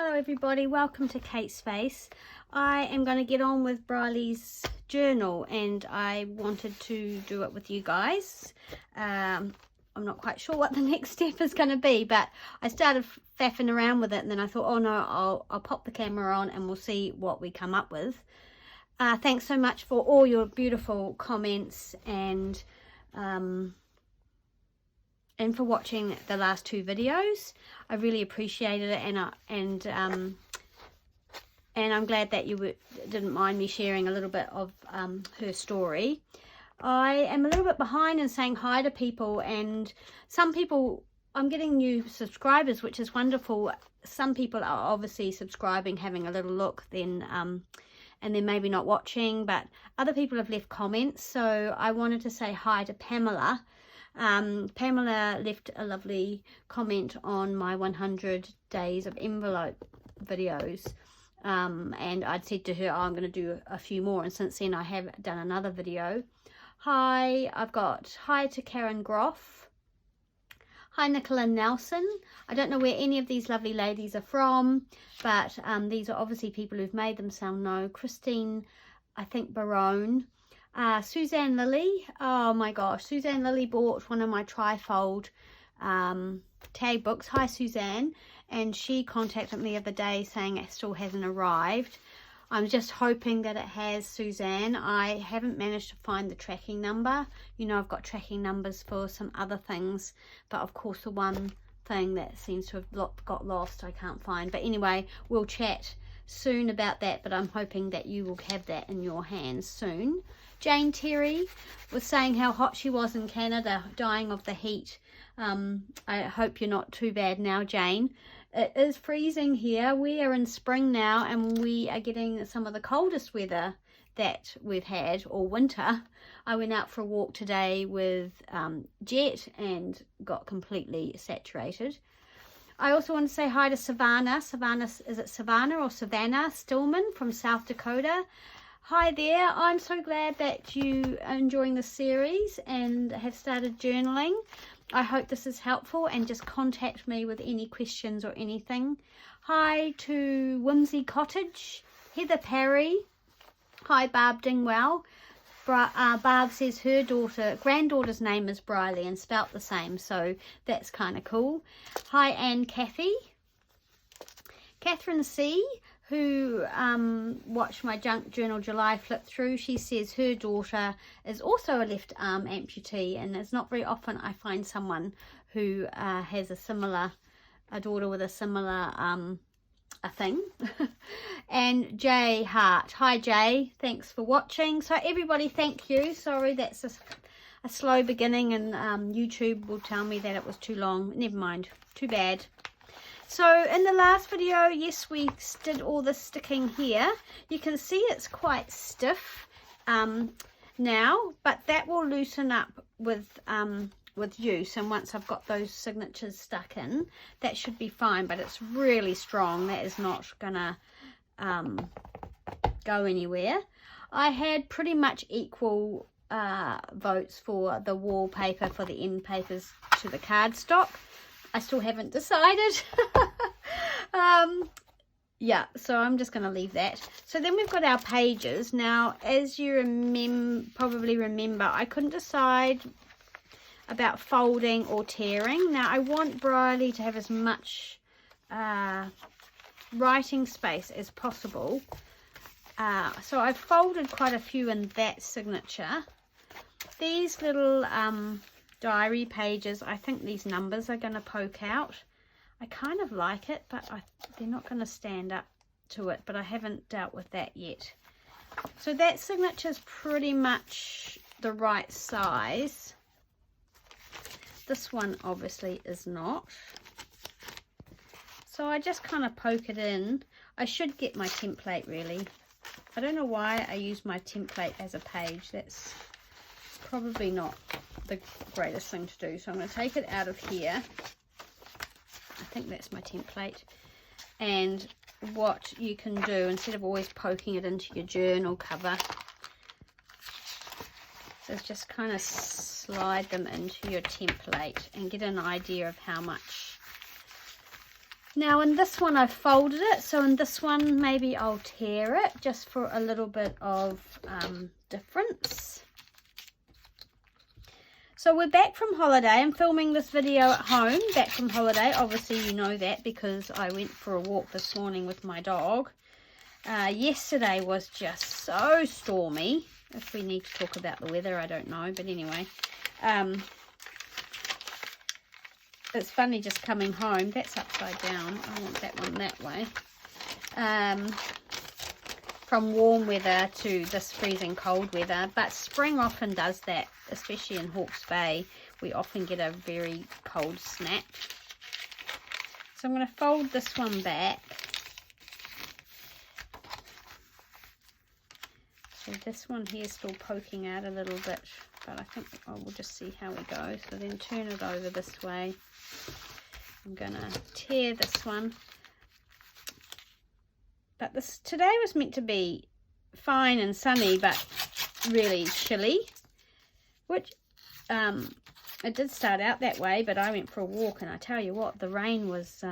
Hello everybody, welcome to Kate's Face. I am going to get on with Brylee's journal and I wanted to do it with you guys. I'm not quite sure what the next step is going to be, but I started faffing around with it and then I thought, oh no, I'll pop the camera on and we'll see what we come up with. Thanks so much for all your beautiful comments and for watching the last two videos. I really appreciated it, and I'm glad that you didn't mind me sharing a little bit of her story. I am a little bit behind in saying hi to people, and some people, I'm getting new subscribers, which is wonderful. Some people are obviously subscribing, having a little look, then and then maybe not watching, but other people have left comments. So I wanted to say hi to Pamela. Pamela left a lovely comment on my 100 days of envelope videos, and I'd said to her, oh, I'm going to do a few more, and since then I have done another video. Hi, I've got hi to Karen Groff. Hi Nicola Nelson. I don't know where any of these lovely ladies are from, but these are obviously people who've made themselves known. Christine, I think Barone. Suzanne Lilly, oh my gosh, Suzanne Lilly bought one of my trifold tag books. Hi Suzanne, and she contacted me the other day saying it still hasn't arrived. I'm just hoping that it has, Suzanne. I haven't managed to find the tracking number. You know, I've got tracking numbers for some other things, but of course the one thing that seems to have got lost I can't find. But anyway, we'll chat soon about that, but I'm hoping that you will have that in your hands soon. Jane Terry was saying how hot she was in Canada, dying of the heat. I hope you're not too bad now, Jane. It is freezing here. We are in spring now and we are getting some of the coldest weather that we've had all winter. I went out for a walk today with Jet and got completely saturated. I also want to say hi to Savannah. Is it Savannah or Savannah Stillman from South Dakota? Hi there. I'm so glad that you are enjoying the series and have started journaling. I hope this is helpful, and just contact me with any questions or anything. Hi to Whimsy Cottage. Heather Parry. Hi Barb Dingwell. Barb says her granddaughter's name is Brylee and spelt the same, so that's kind of cool. Hi Anne Cathy. Catherine C, who watched my junk journal July flip through, she says her daughter is also a left arm amputee, and it's not very often I find someone who has a daughter with a similar a thing. And Jay Hart. Hi Jay, thanks for watching. So everybody, thank you. Sorry, that's a slow beginning, and YouTube will tell me that it was too long. Never mind, too bad. So in the last video, yes, we did all the sticking here. You can see it's quite stiff now, but that will loosen up with use, and once I've got those signatures stuck in, that should be fine. But it's really strong. That is not gonna go anywhere. I had pretty much equal votes for the wallpaper, for the end papers to the cardstock. I still haven't decided. Yeah, so I'm just going to leave that. So then we've got our pages. Now, as you probably remember, I couldn't decide about folding or tearing. Now, I want Brylee to have as much writing space as possible. So I've folded quite a few in that signature. These little diary pages, I think these numbers are going to poke out. I kind of like it, but they're not going to stand up to it, but I haven't dealt with that yet. So that signature is pretty much the right size. This one obviously is not. So I just kind of poke it in. I should get my template really. I don't know why I use my template as a page. That's probably not the greatest thing to do. So I'm going to take it out of here. I think that's my template. And what you can do, instead of always poking it into your journal cover, is just kind of slide them into your template and get an idea of how much Now in this one I've folded it, so in this one maybe I'll tear it just for a little bit of difference. So we're back from holiday. I'm filming this video at home, back from holiday. Obviously you know that because I went for a walk this morning with my dog. Yesterday was just so stormy. If we need to talk about the weather, I don't know, but anyway. It's funny just coming home. That's upside down. I want that one that way. From warm weather to this freezing cold weather. But spring often does that, especially in Hawke's Bay. We often get a very cold snap. So I'm going to fold this one back. So this one here is still poking out a little bit, but I think I will just see how we go. So then turn it over this way. I'm going to tear this one. But this today was meant to be fine and sunny, but really chilly. Which, it did start out that way, but I went for a walk, and I tell you what, the rain was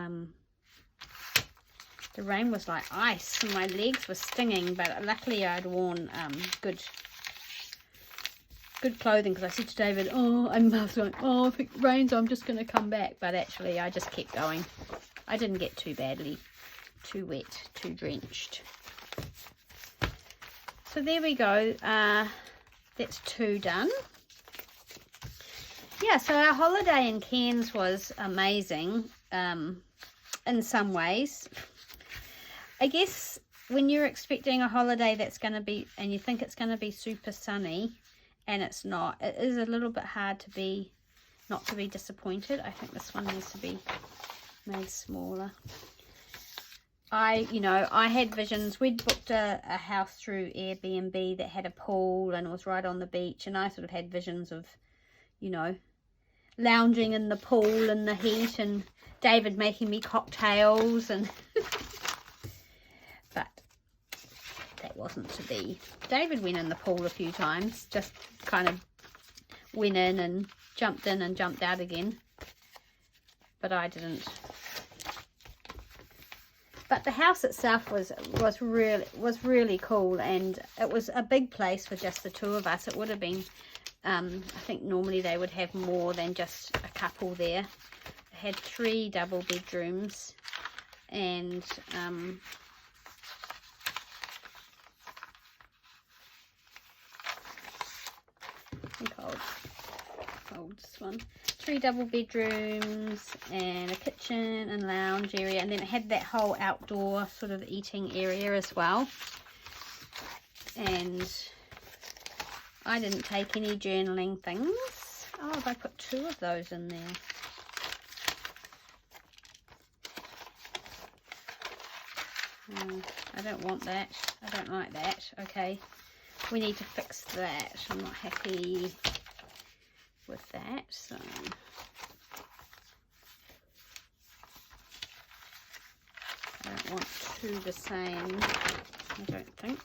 like ice, and my legs were stinging, but luckily I'd worn good clothing, because I said to David, if it rains I'm just going to come back, but actually I just kept going. I didn't get too badly, too wet, too drenched. So there we go. That's 2 done. Yeah, so our holiday in Cairns was amazing in some ways. I guess when you're expecting a holiday that's going to be, and you think it's going to be super sunny, and it's not, it is a little bit hard to be, not to be disappointed. I think this one needs to be made smaller. I had visions. We'd booked a house through Airbnb that had a pool and it was right on the beach, and I sort of had visions of, lounging in the pool in the heat, and David making me cocktails, and but that wasn't to be. David went in the pool a few times, just kind of went in and jumped out again, but I didn't. But the house itself was really cool, and it was a big place for just the 2 of us. It would have been, I think normally they would have more than just a couple there. It had 3 double bedrooms, and I think I'll fold this one. 3 double bedrooms and a kitchen and lounge area, and then it had that whole outdoor sort of eating area as well. And I didn't take any journaling things. Oh, have I put 2 of those in there? I don't want that. I don't like that. Okay, we need to fix that. I'm not happy with that, so I don't want 2 the same, I don't think.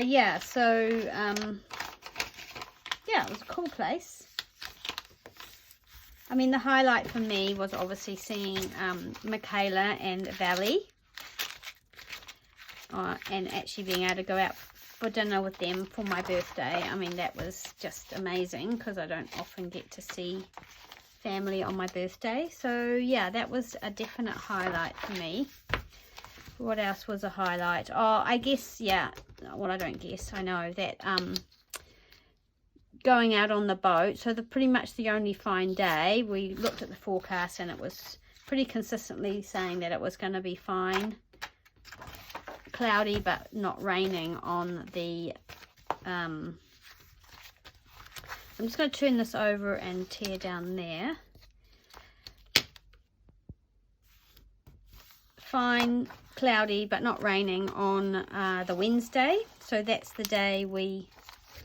Yeah, so yeah, it was a cool place. I mean, the highlight for me was obviously seeing Michaela and Valley, and actually being able to go out for dinner with them for my birthday. I mean, that was just amazing, because I don't often get to see family on my birthday. So yeah, that was a definite highlight for me. What else was a highlight? Oh, I guess, yeah, well, I don't guess, I know that going out on the boat. So pretty much the only fine day, we looked at the forecast and it was pretty consistently saying that it was going to be fine, cloudy but not raining on the I'm just going to turn this over and tear down there. Fine, cloudy but not raining on the Wednesday. So that's the day we,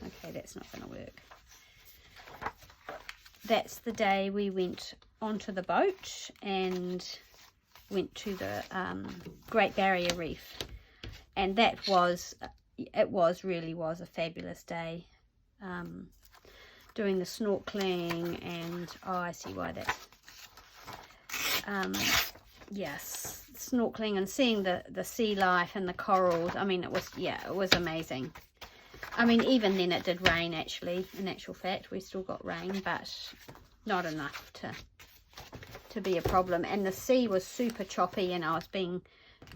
okay, that's not going to work. That's the day we went onto the boat and went to the Great Barrier Reef. And that was, really was a fabulous day. Doing the snorkeling, and oh, I see why that's yes, snorkeling and seeing the sea life and the corals. I mean, it was amazing. I mean, even then it did rain, actually. In actual fact, we still got rain, but not enough to be a problem. And the sea was super choppy, and I was being,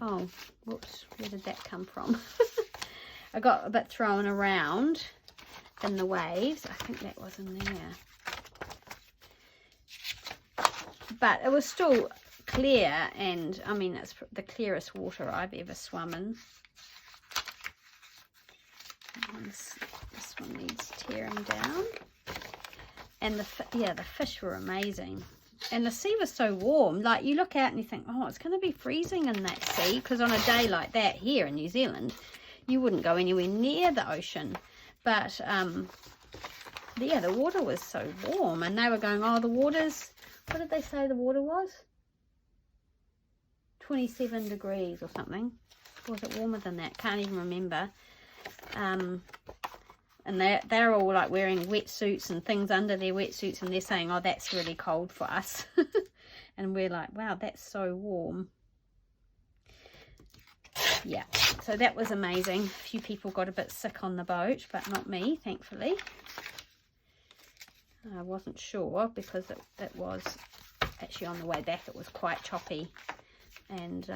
oh, whoops, where did that come from? I got a bit thrown around in the waves. I think that was in there. But it was still clear, and I mean, it's the clearest water I've ever swum in. This one needs tearing down. And the fish were amazing. And the sea was so warm. Like, you look out and you think, oh, it's going to be freezing in that sea. Because on a day like that here in New Zealand, you wouldn't go anywhere near the ocean. But, yeah, the water was so warm. And they were going, oh, the water's, what did they say the water was? 27 degrees or something. Or was it warmer than that? Can't even remember. And they're all like wearing wetsuits and things under their wetsuits, and they're saying, oh, that's really cold for us. And we're like, wow, that's so warm. Yeah, so that was amazing. A few people got a bit sick on the boat, but not me, thankfully. I wasn't sure because it was actually on the way back, it was quite choppy, and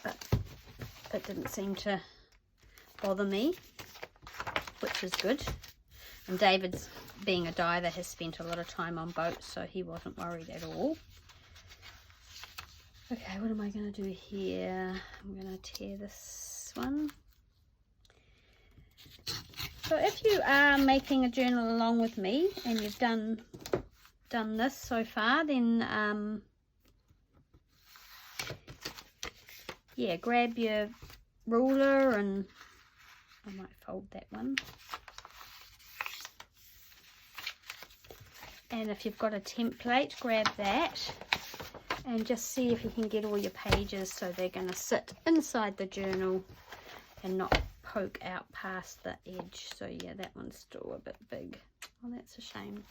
but it didn't seem to bother me, which is good. And David's, being a diver, has spent a lot of time on boats, so he wasn't worried at all. Okay, what am I going to do here? I'm going to tear this one. So if you are making a journal along with me and you've done this so far, then yeah, grab your ruler, and I might fold that one. And if you've got a template, grab that and just see if you can get all your pages so they're going to sit inside the journal and not poke out past the edge. So yeah, that one's still a bit big. Oh, that's a shame.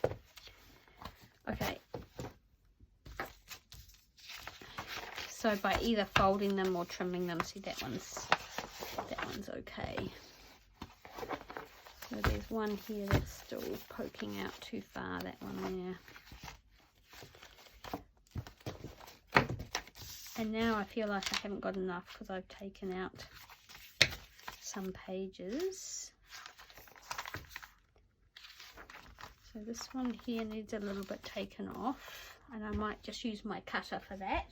Okay. So by either folding them or trimming them, see, that one's okay. So there's one here that's still poking out too far, that one there. And now I feel like I haven't got enough because I've taken out some pages. So this one here needs a little bit taken off, and I might just use my cutter for that.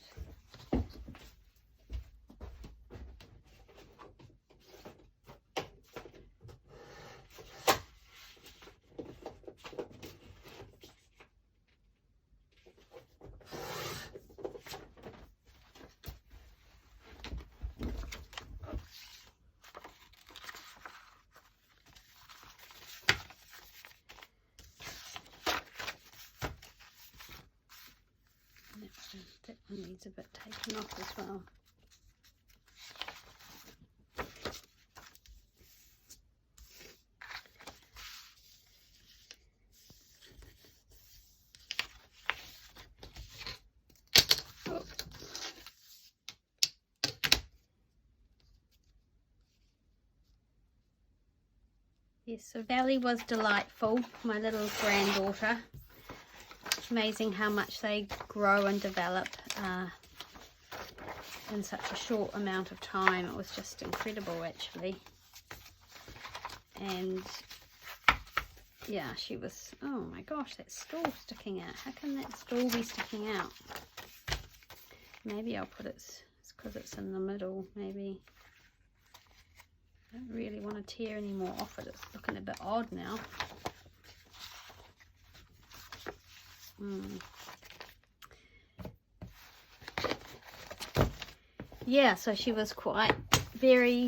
That one needs a bit taken off as well. Oh. Yes, so Valley was delightful, my little granddaughter. Amazing how much they grow and develop in such a short amount of time. It was just incredible, actually. And yeah, she was, oh my gosh, that stool sticking out. How can that stool be sticking out? Maybe I'll put it's because it's in the middle, maybe. I don't really want to tear any more off it. It's looking a bit odd now. Yeah, so she was quite very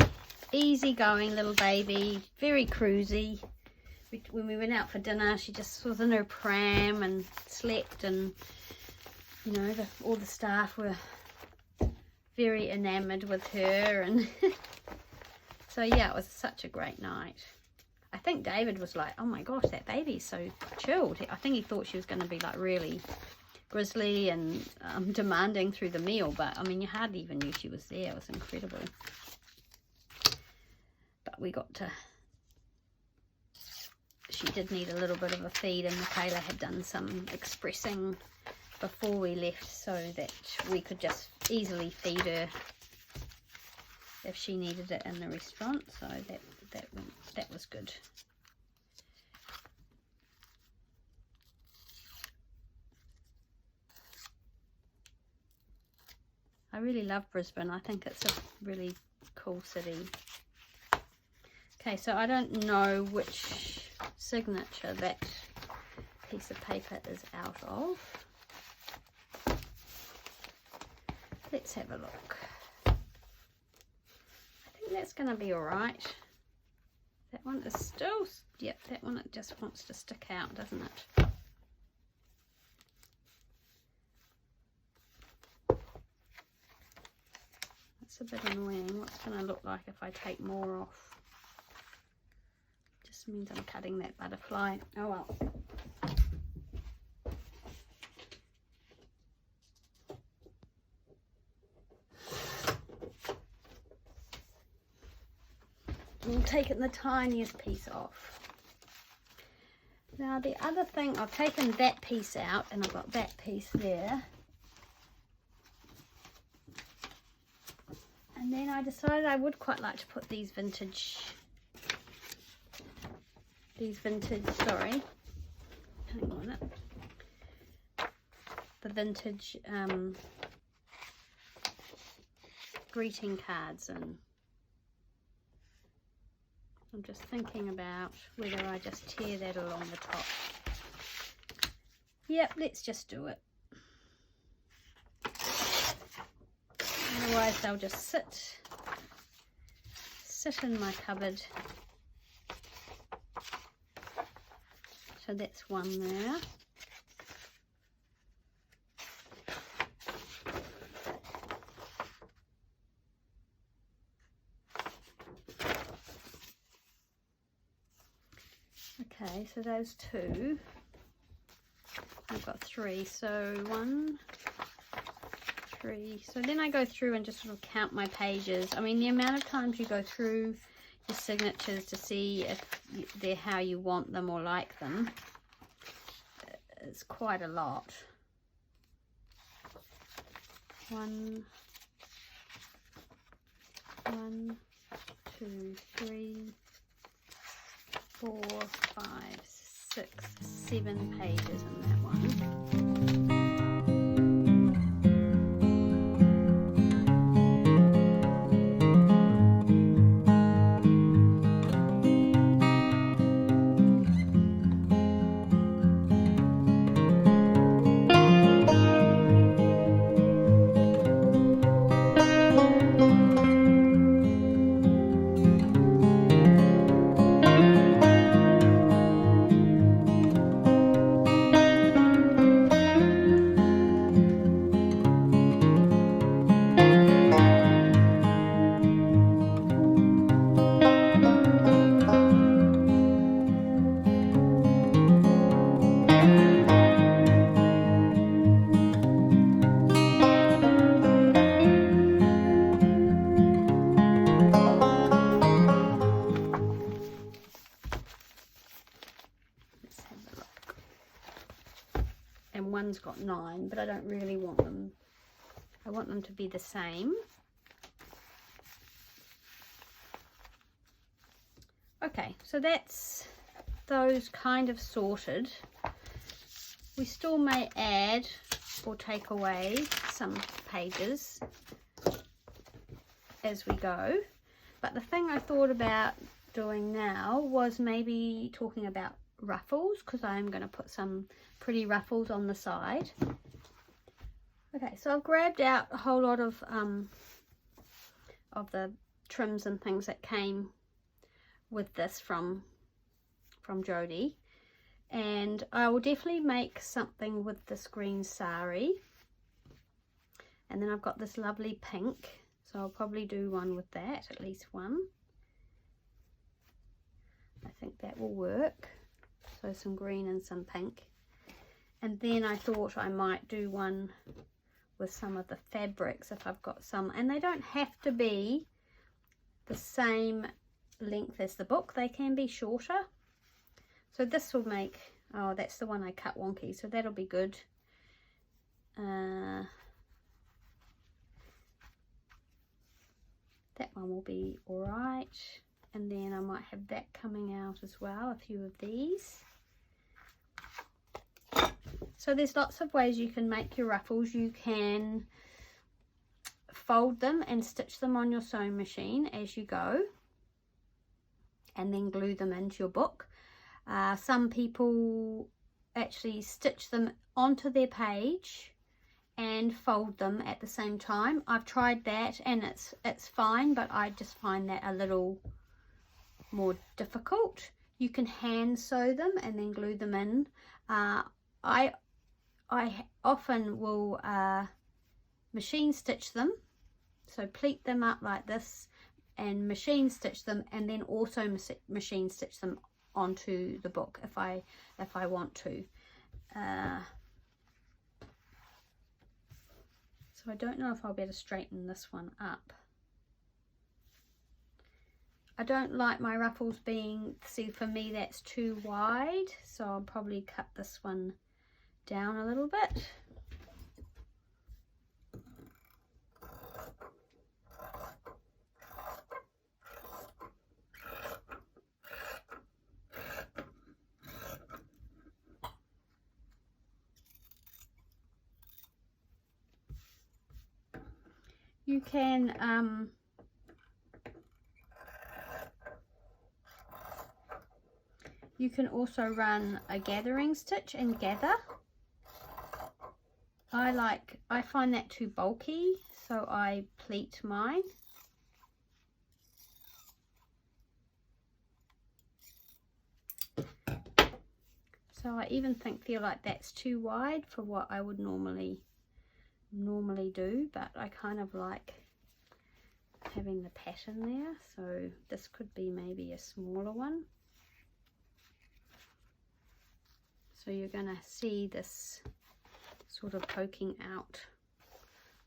easygoing little baby, very cruisy. When we went out for dinner, she just was in her pram and slept, and you know, all the staff were very enamored with her, and so yeah, it was such a great night. I think David was like, oh my gosh, that baby's so chilled. I think he thought she was going to be like really grizzly and demanding through the meal, but I mean, you hardly even knew she was there. It was incredible. But we got to, she did need a little bit of a feed, and Michaela had done some expressing before we left so that we could just easily feed her if she needed it in the restaurant. So that was good. I really love Brisbane. I think it's a really cool city. Okay, so I don't know which signature that piece of paper is out of. Let's have a look. I think that's going to be all right. That one is still, yep, that one, it just wants to stick out, doesn't it? That's a bit annoying. What's going to look like if I take more off? Just means I'm cutting that butterfly. Oh well. I'm taking the tiniest piece off. Now the other thing, I've taken that piece out and I've got that piece there. And then I decided I would quite like to put these vintage, sorry, hang on a minute, the vintage greeting cards in. I'm just thinking about whether I just tear that along the top. Yep, let's just do it. Otherwise they'll just sit in my cupboard. So that's one there. Okay, so those two. I've got three, so 1, 3. So then I go through and just sort of count my pages. I mean, the amount of times you go through your signatures to see if they're how you want them or like them, it's quite a lot. 1, 2, 3, 4, 5, 6, 7 pages in that one. One's got 9, but I don't really want them. I want them to be the same. Okay, so that's those kind of sorted. We still may add or take away some pages as we go, but the thing I thought about doing now was maybe talking about ruffles, because I'm going to put some pretty ruffles on the side. Okay, so I've grabbed out a whole lot of the trims and things that came with this from Jodie, and I will definitely make something with this green sari, and then I've got this lovely pink, so I'll probably do one with that, at least one. I think that will work. So some green and some pink, And then I thought I might do one with some of the fabrics if I've got some, and they don't have to be the same length as the book, they can be shorter. So this will make, oh, that's the one I cut wonky, so that'll be good. That one will be all right, and then I might have that coming out as well, a few of these. So there's lots of ways you can make your ruffles. You can fold them and stitch them on your sewing machine as you go, and then glue them into your book. Some people actually stitch them onto their page and fold them at the same time. I've tried that and it's fine, but I just find that a little more difficult. You can hand sew them and then glue them in. I often will machine stitch them, so pleat them up like this and machine stitch them, and then also machine stitch them onto the book if I want to. So I don't know if I'll be able to straighten this one up. I don't like my ruffles being, see, for me that's too wide, so I'll probably cut this one down a little bit. You can you can also run a gathering stitch and gather. I find that too bulky, so I pleat mine. So I even feel like that's too wide for what I would normally do, but I kind of like having the pattern there, so this could be maybe a smaller one. So you're going to see this sort of poking out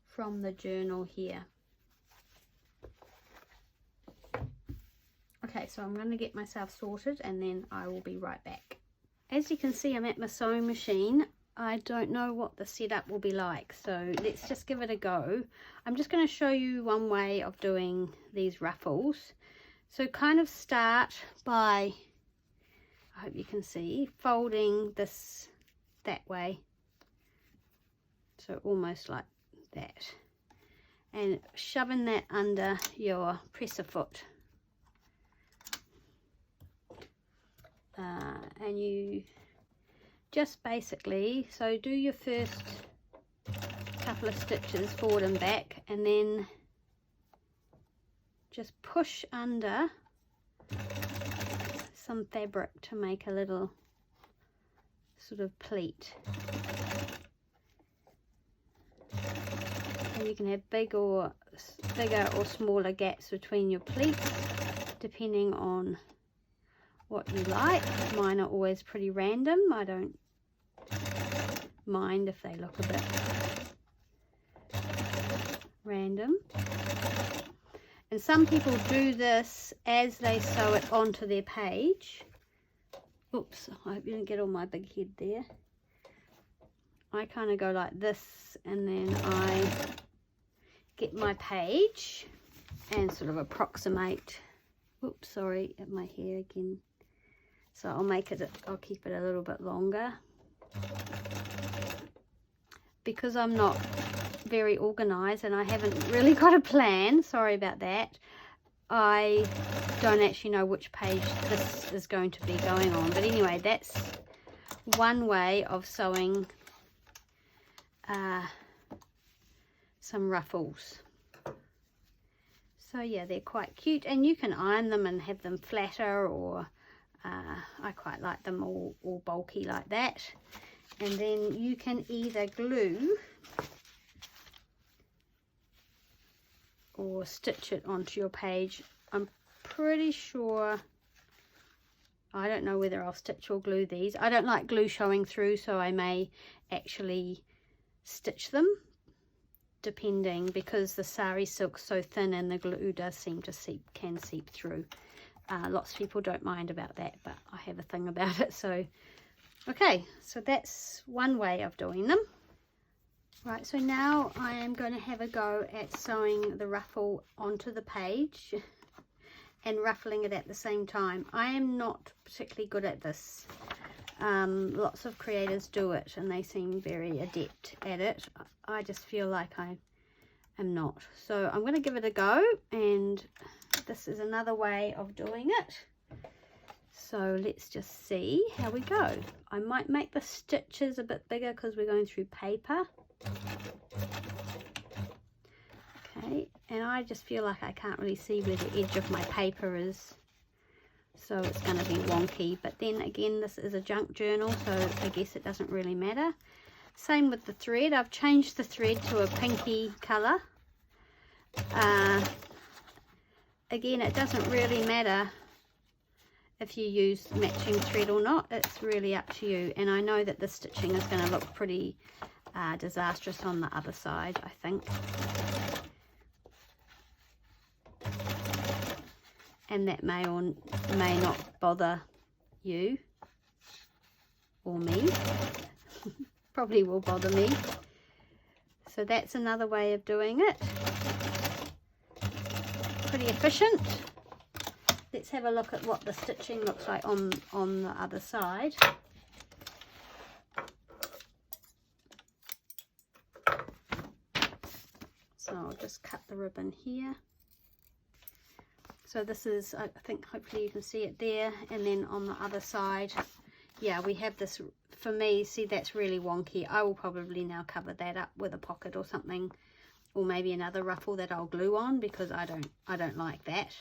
from the journal here. Okay, so I'm going to get myself sorted and then I will be right back. As you can see, I'm at my sewing machine. I don't know what the setup will be like, so let's just give it a go. I'm just going to show you one way of doing these ruffles. So kind of start by, I hope you can see, folding this that way, so almost like that, and shoving that under your presser foot, and you just basically, so do your first couple of stitches forward and back, and then just push under some fabric to make a little sort of pleat. And you can have bigger or smaller gaps between your pleats depending on what you like. Mine are always pretty random. I don't mind if they look a bit random. And some people do this as they sew it onto their page. Oops, I hope you didn't get all my big head there. I kind of go like this, and then I get my page and sort of approximate. Oops, sorry, at my hair again. So I'll keep it a little bit longer. Because I'm not very organized and I haven't really got a plan, sorry about that, I don't actually know which page this is going to be going on. But anyway, that's one way of sewing some ruffles. So yeah, they're quite cute, and you can iron them and have them flatter, or I quite like them all bulky like that. And then you can either glue or stitch it onto your page. I'm pretty sure I don't know whether I'll stitch or glue these. I don't like glue showing through, so I may actually stitch them, depending, because the sari silk's so thin and the glue does seem to can seep through. Lots of people don't mind about that, but I have a thing about it. So okay, so that's one way of doing them. Right, so now I am going to have a go at sewing the ruffle onto the page and ruffling it at the same time. I am not particularly good at this. Lots of creators do it and they seem very adept at it. I just feel like I am not. So I'm going to give it a go, and this is another way of doing it. So let's just see how we go. I might make the stitches a bit bigger because we're going through paper. Okay, and I just feel like I can't really see where the edge of my paper is, so it's going to be wonky. But then again, this is a junk journal, so I guess it doesn't really matter. Same with the thread. I've changed the thread to a pinky colour. Again, it doesn't really matter if you use matching thread or not. It's really up to you, and I know that the stitching is going to look pretty disastrous on the other side, I think. And that may or may not bother you or me. Probably will bother me. So that's another way of doing it. Pretty efficient. Let's have a look at what the stitching looks like on the other side. So I'll just cut the ribbon here. So this is, I think hopefully you can see it there, and then on the other side, yeah, we have this. For me, see, that's really wonky. I will probably now cover that up with a pocket or something, or maybe another ruffle that I'll glue on, because I don't like that.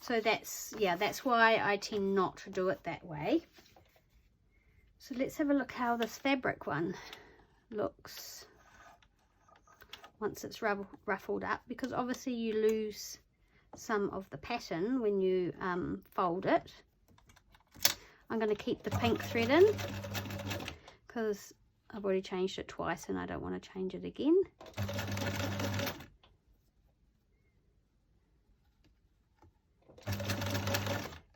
So that's, yeah, that's why I tend not to do it that way. So let's have a look how this fabric one looks once it's ruffled up, because obviously you lose some of the pattern when you fold it. I'm going to keep the pink thread in because I've already changed it twice and I don't want to change it again.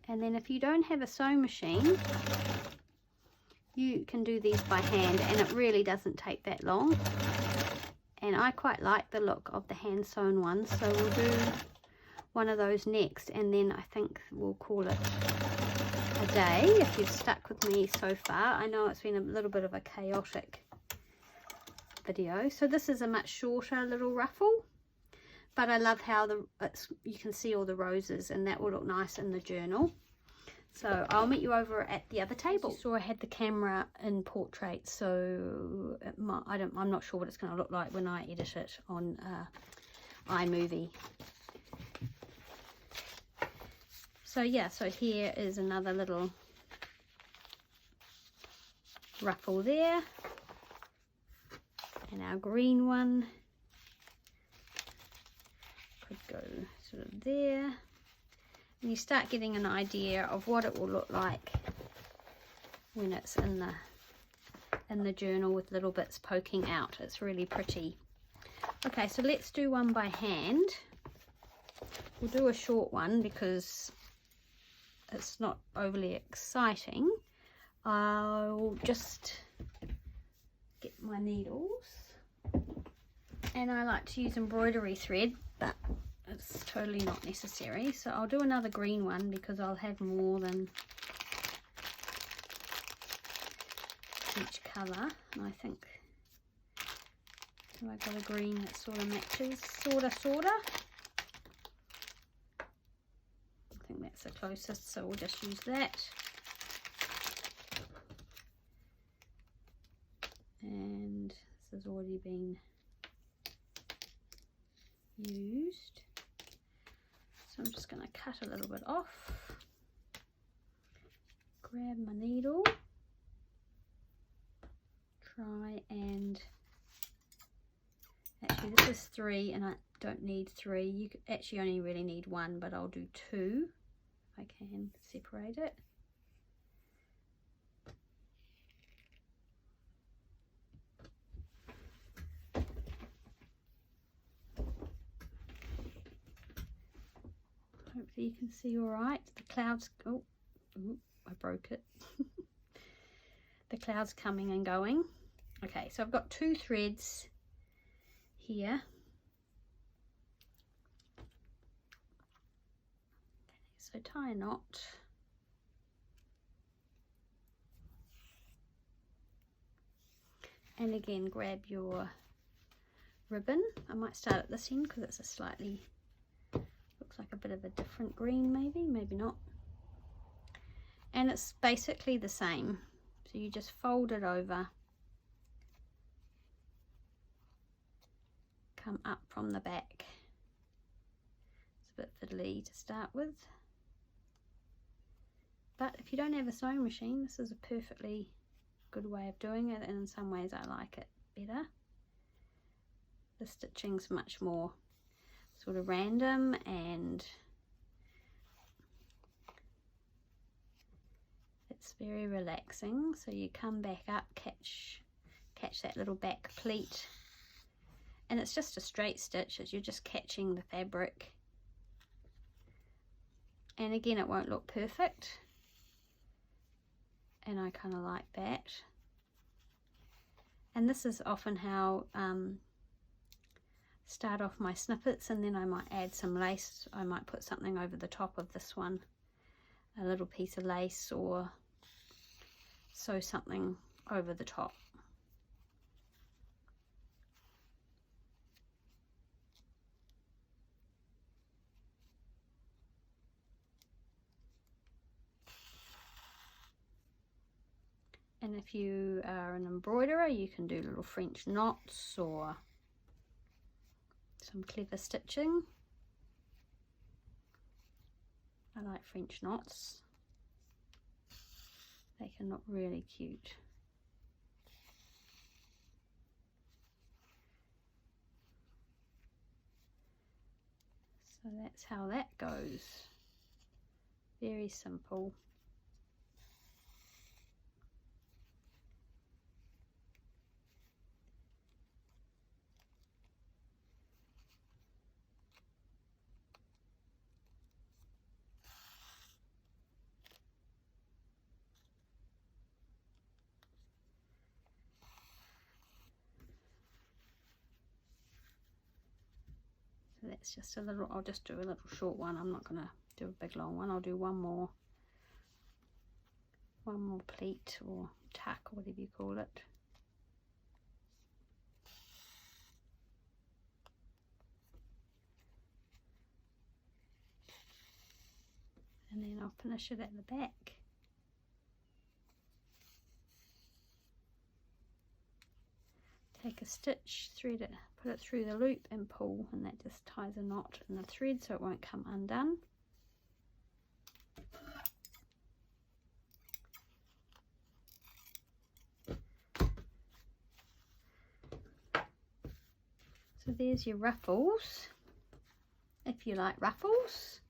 And then if you don't have a sewing machine, you can do these by hand, and it really doesn't take that long. And I quite like the look of the hand sewn ones, so we'll do one of those next, and then I think we'll call it a day. If you've stuck with me so far, I know it's been a little bit of a chaotic video. So this is a much shorter little ruffle, but I love how you can see all the roses, and that will look nice in the journal. So I'll meet you over at the other table. You saw I had the camera in portrait, so I'm not sure what it's going to look like when I edit it on iMovie. So yeah, so here is another little ruffle there, and our green one could go sort of there. And you start getting an idea of what it will look like when it's in the journal with little bits poking out. It's really pretty. Okay, so let's do one by hand. We'll do a short one because it's not overly exciting. I'll just get my needles, and I like to use embroidery thread, but it's totally not necessary. So I'll do another green one because I'll have more than each colour. And I think, have I got a green that sort of matches, sorta. I think that's the closest, so we'll just use that. And this has already been used. So I'm just going to cut a little bit off, grab my needle, try and, actually this is 3 and I don't need 3. You actually only really need 1, but I'll do 2. if I can separate it. Hopefully you can see all right. The clouds, oh, I broke it. The clouds coming and going. Okay, so I've got 2 threads here. Okay, so tie a knot. And again, grab your ribbon. I might start at this end because it's a slightly, looks like a bit of a different green, maybe not. And it's basically the same. So you just fold it over, come up from the back. It's a bit fiddly to start with. But if you don't have a sewing machine, this is a perfectly good way of doing it, and in some ways I like it better. The stitching's much more sort of random, and it's very relaxing. So you come back up, catch that little back pleat, and it's just a straight stitch as you're just catching the fabric. And again, it won't look perfect, and I kind of like that. And this is often how start off my snippets, and then I might add some lace. I might put something over the top of this one, a little piece of lace, or sew something over the top. And if you are an embroiderer, you can do little French knots or some clever stitching. I like French knots. They can look really cute. So that's how that goes. Very simple. That's just a little, I'll just do a little short one. I'm not going to do a big long one. I'll do one more pleat or tuck or whatever you call it. And then I'll finish it at the back. Take a stitch, thread it, put it through the loop and pull, and that just ties a knot in the thread so it won't come undone. So there's your ruffles, if you like ruffles.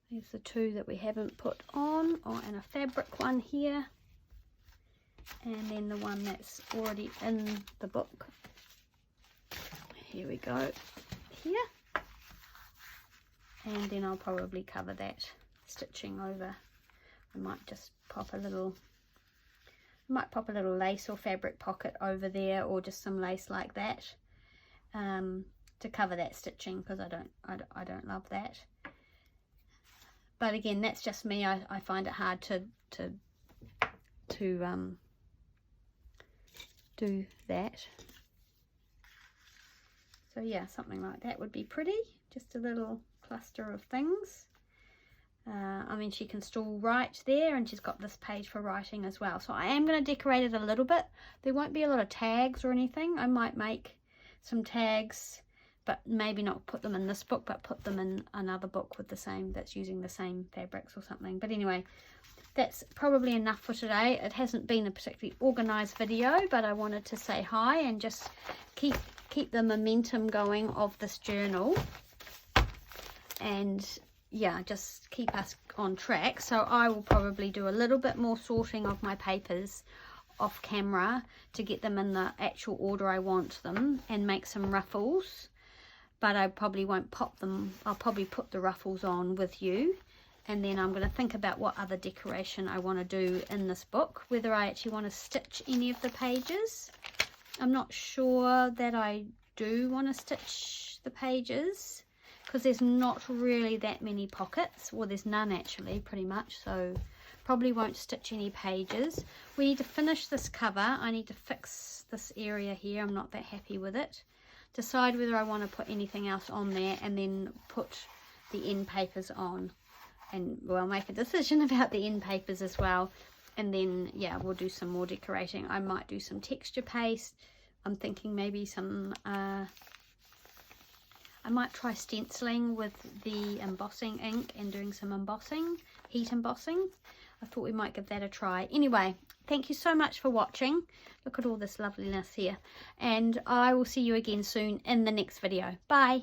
There's the 2 that we haven't put on, and a fabric one here. And then the one that's already in the book. Here we go, here. And then I'll probably cover that stitching over. I might just pop a little, lace or fabric pocket over there, or just some lace like that, to cover that stitching, because I don't love that. But again, that's just me. I find it hard to do that. So yeah, something like that would be pretty. Just a little cluster of things. I mean, she can still write there, and she's got this page for writing as well. So I am going to decorate it a little bit. There won't be a lot of tags or anything. I might make some tags, but maybe not put them in this book, but put them in another book with the same, that's using the same fabrics or something. But anyway, that's probably enough for today. It hasn't been a particularly organized video, but I wanted to say hi and just keep the momentum going of this journal. And yeah, just keep us on track. So I will probably do a little bit more sorting of my papers off camera to get them in the actual order I want them, and make some ruffles, but I probably won't pop them. I'll probably put the ruffles on with you, and then I'm going to think about what other decoration I want to do in this book, whether I actually want to stitch any of the pages. I'm not sure that I do want to stitch the pages, because there's not really that many pockets. Well, there's none actually, pretty much, so probably won't stitch any pages. We need to finish this cover. I need to fix this area here. I'm not that happy with it. Decide whether I want to put anything else on there, and then put the end papers on, and we'll make a decision about the end papers as well. And then, yeah, we'll do some more decorating. I might do some texture paste. I'm thinking maybe some I might try stenciling with the embossing ink and doing some embossing, heat embossing. I thought we might give that a try. Anyway, thank you so much for watching. Look at all this loveliness here. And I will see you again soon in the next video. Bye.